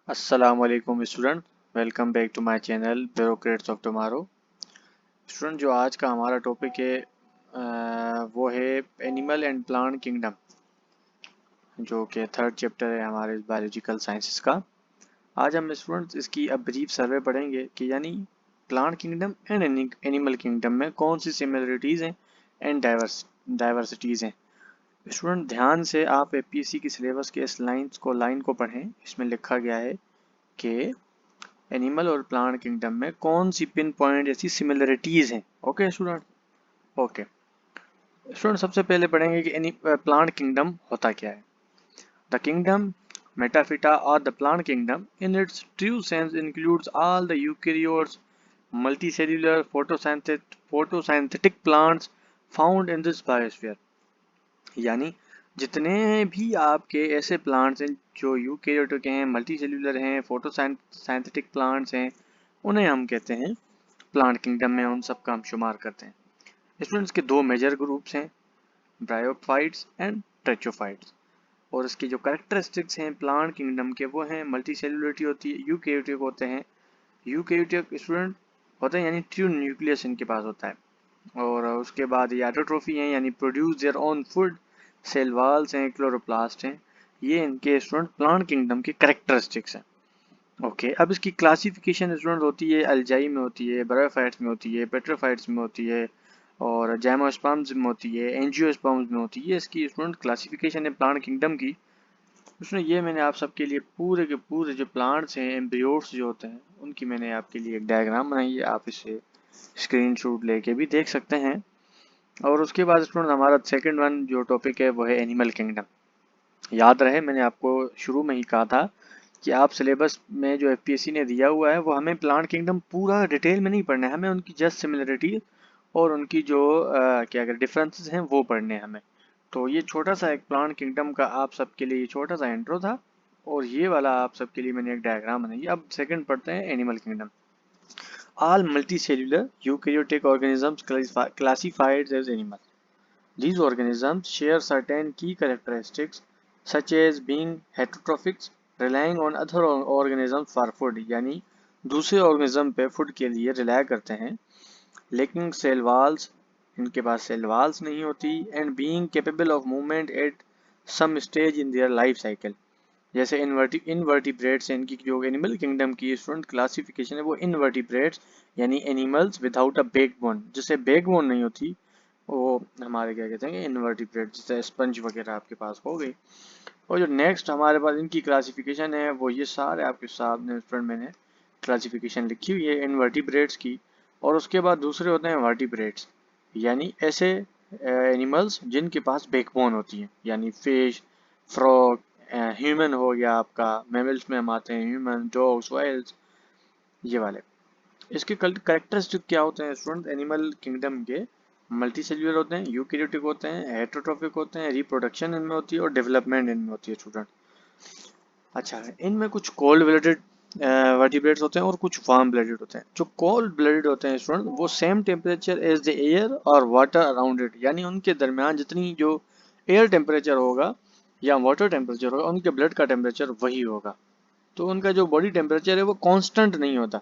अस्सलाम वालेकुम student, welcome back to my channel bureaucrats of tomorrow. Student, जो आज का हमारा टॉपिक है वो है एनिमल एंड प्लांट किंगडम, जो कि थर्ड चैप्टर है हमारे बायोलॉजिकल साइंसेस का। आज हम स्टूडेंट्स इसकी अब ब्रीफ सर्वे पढ़ेंगे कि यानी plant kingdom and animal kingdom में कौन सी सिमिलरिटीज़ हैं एंड डाइवर्सिटीज़ हैं। स्टूडेंट, ध्यान से आप एपीएससी की सिलेबस के इस लाइन को पढ़ें। इसमें लिखा गया है कि एनिमल और प्लांट किंगडम में कौन सी पिन पॉइंट ऐसी सिमिलरिटीज हैं। ओके स्टूडेंट, ओके स्टूडेंट, सबसे पहले पढ़ेंगे कि प्लांट किंगडम होता क्या है। द किंगडम मेटाफिटा और the plant kingdom in its true sense includes all the eukaryotes multicellular photosynthetic plants found in this biosphere। यानी जितने भी आपके ऐसे प्लांट्स हैं जो यूकेरियोटिक हैं, मल्टी सेल्यूलर हैं, फोटोसाइंथेटिक प्लांट्स हैं, उन्हें हम कहते हैं प्लांट किंगडम में, उन सब का हम शुमार करते हैं। स्टूडेंट्स के दो मेजर ग्रुप्स हैं, ब्रायोफाइट्स एंड ट्रेचोफाइट्स। और इसके जो कैरेक्टरिस्टिक्स हैं प्लांट किंगडम के वो हैं मल्टी सेल्यूलरिटी होती है, यूकेरियोटिक होते हैं। यूकेरियोटिक स्टूडेंट होते हैं यानी ट्रू न्यूक्लियस इनके पास होता है। और उसके बाद ये ऑटोट्रोफी हैं यानी produce their own food, cell walls हैं, क्लोरोप्लास्ट हैं। ये इनके स्टूडेंट प्लांट किंगडम के कैरेक्टरिस्टिक्स हैं। ओके, अब इसकी क्लासिफिकेशन स्टूडेंट होती है अल्जाई में होती है, ब्रायोफाइट्स में होती है, पेट्रोफाइट्स में होती है, और जाइमोस्पर्म्स में होती है, एंजियोस्पर्म्स में होती है। इसकी स्टूडेंट क्लासिफिकेशन है प्लांट किंगडम की। उसमें ये मैंने आप सबके लिए पूरे के पूरे जो प्लांट्स हैं, एम्ब्रियोट्स जो होते हैं, उनकी मैंने आपके लिए एक डायग्राम बनाई है। आप इसे स्क्रीनशॉट लेके भी देख सकते हैं। और उसके बाद स्टूडेंट हमारा सेकंड वन जो टॉपिक है वो है एनिमल किंगडम। याद रहे मैंने आपको शुरू में ही कहा था कि आप सिलेबस में जो एफपीएससी ने दिया हुआ है वो हमें प्लांट किंगडम पूरा डिटेल में नहीं पढ़ना है, हमें उनकी जस्ट सिमिलरिटी और उनकी जो क्या कहते डिफरेंसेस हैं वो पढ़ने हैं हमें। तो ये छोटा सा एक प्लांट किंगडम का आप सबके लिए छोटा सा इंट्रो था, और ये वाला आप सबके लिए मैंने एक डायग्राम बनाई है। अब सेकंड पढ़ते हैं animal kingdom. All multicellular eukaryotic organisms classified as animal. These organisms share certain key characteristics such as being heterotrophic, relying on other organisms for food, यानी दूसरे ऑर्गेनिज्म पे फूड के लिए रिलाय करते हैं, लेकिन सेल वॉल्स, इनके पास सेल वॉल्स नहीं होती, and being capable of movement at some stage in their life cycle. जैसे इनवर्टिब्रेट्स हैं, इनकी जो एनिमल किंगडम की स्टूडेंट क्लासिफिकेशन है वो इनवर्टिब्रेट्स यानी एनिमल्स विदाउट अ बैकबोन, जिसे बैकबोन नहीं होती वो हमारे क्या कहते हैं इनवर्टिब्रेट, जैसे स्पंज वगैरह आपके पास हो गई। और जो नेक्स्ट हमारे पास इनकी क्लासिफिकेशन है वो ये सारे आपके सामने स्टूडेंट मैंने क्लासिफिकेशन लिखी हुई है इनवर्टिब्रेट्स की। और उसके बाद दूसरे होते हैं वर्टिब्रेट्स, यानी ऐसे एनिमल्स जिनके पास बैकबोन होती है, यानी फिश, फ्रॉग, ह्यूमन हो गया आपका, मैमल्स में हम आते हैं ह्यूमन, डॉग्स, व्हेल्स, ये वाले। इसके कैरेक्टरिस्टिक क्या होते हैं स्टूडेंट एनिमल किंगडम के? मल्टी सेल्यूलर होते हैं, यूकेरियोटिक होते हैं, हेटरोट्रोफिक होते हैं, रिप्रोडक्शन इनमें होती है और डेवलपमेंट इनमें होती है स्टूडेंट। अच्छा, इनमें कुछ कोल्ड ब्लडेड वर्टिब्रेट्स होते हैं और कुछ वार्म ब्लडेड होते हैं। जो कोल्ड ब्लडेड होते हैं स्टूडेंट वो same temperature as the air और वाटर अराउंड इट, यानी उनके दरमियान जितनी जो एयर टेम्परेचर होगा या वाटर टेम्परेचर होगा उनके ब्लड का टेम्परेचर वही होगा। तो उनका जो बॉडी टेम्परेचर है वो कांस्टेंट नहीं होता।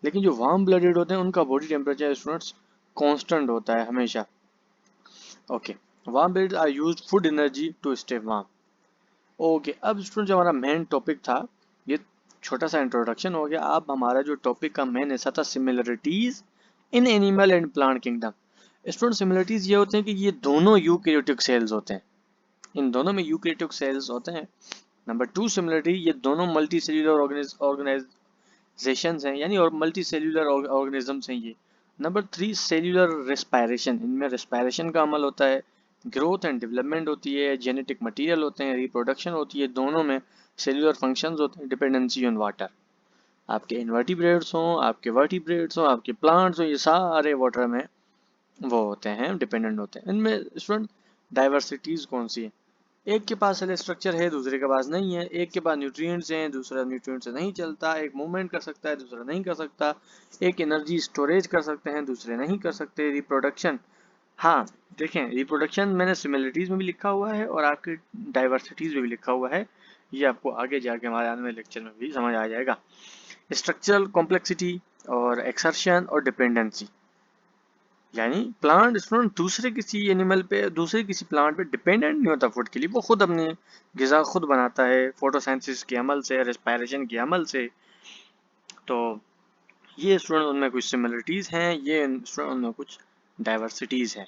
लेकिन जो वार्म ब्लडेड होते हैं उनका बॉडी टेम्परेचर स्टूडेंट्स कांस्टेंट होता है हमेशा। Okay, warm blooded are used food energy to stay warm. Okay, अब स्टूडेंट जो हमारा मेन टॉपिक था, ये छोटा सा इंट्रोडक्शन हो गया। अब हमारा जो टॉपिक का मेन हिस्सा था similarities in animal and plant kingdom. Student, similarities ये होते हैं कि ये दोनों यूकेरियोटिक सेल्स होते हैं, इन दोनों में यूकेरियोटिक सेल्स होते हैं। नंबर टू सिमिलरिटी, ये दोनों मल्टी सेल्यूलर ऑर्गेनाइजेशंस हैं, यानी और मल्टी सेल्यूलर ऑर्गेनिजम्स हैं ये। नंबर थ्री, सेल्यूलर रेस्पायरेशन, इनमें रेस्पायरेशन का अमल होता है, ग्रोथ एंड डेवलपमेंट होती है, जेनेटिक मटेरियल होते हैं, रिप्रोडक्शन होती है, दोनों में सेल्यूलर फंक्शंस होते हैं, डिपेंडेंसी ऑन वाटर। आपके इनवर्टिब्रेट्स हों, आपके वर्टिब्रेट्स हों, आपके प्लांट्स हों, ये सारे वाटर में वो होते हैं, डिपेंडेंट होते हैं। इनमें स्टूडेंट डाइवर्सिटीज कौन सी है? एक के पास सेल स्ट्रक्चर है, दूसरे के पास नहीं है। एक के पास न्यूट्रिएंट्स हैं, दूसरा न्यूट्रिएंट्स से नहीं चलता। एक मूवमेंट कर सकता है, दूसरा नहीं कर सकता। एक एनर्जी स्टोरेज कर सकते हैं, दूसरे नहीं कर सकते। रिप्रोडक्शन, हाँ देखें, रिप्रोडक्शन मैंने सिमिलरिटीज में भी लिखा हुआ है और आपके डाइवर्सिटीज में भी लिखा हुआ है। ये आपको आगे जाके हमारे आने वाले लेक्चर में भी समझ आ जाएगा। स्ट्रक्चरल कॉम्प्लेक्सिटी और एक्सर्शन और डिपेंडेंसी, यानी प्लांट स्टूडेंट दूसरे किसी एनिमल पे, दूसरे किसी प्लांट पे डिपेंडेंट नहीं होता फूड के लिए, वो खुद अपनी ग़िज़ा खुद बनाता है फोटोसिंथेसिस के अमल से, रेस्पिरेशन के अमल से। तो ये स्टूडेंट उनमें कुछ सिमिलरिटीज़ हैं, ये स्टूडेंट उनमें कुछ डाइवर्सिटीज़ हैं।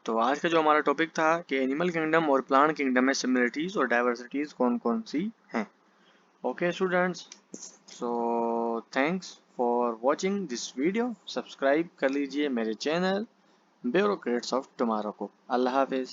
तो आज का जो हमारा टॉपिक था कि एनिमल किंगडम और प्लांट किंगडम में सिमिलरिटीज़ और डाइवर्सिटीज़ कौन कौन सी हैं। Okay students, so thanks for watching this video. Subscribe कर लीजिए मेरे चैनल ब्यूरोक्रेट्स ऑफ टुमारो को। अल्लाह हाफिज़।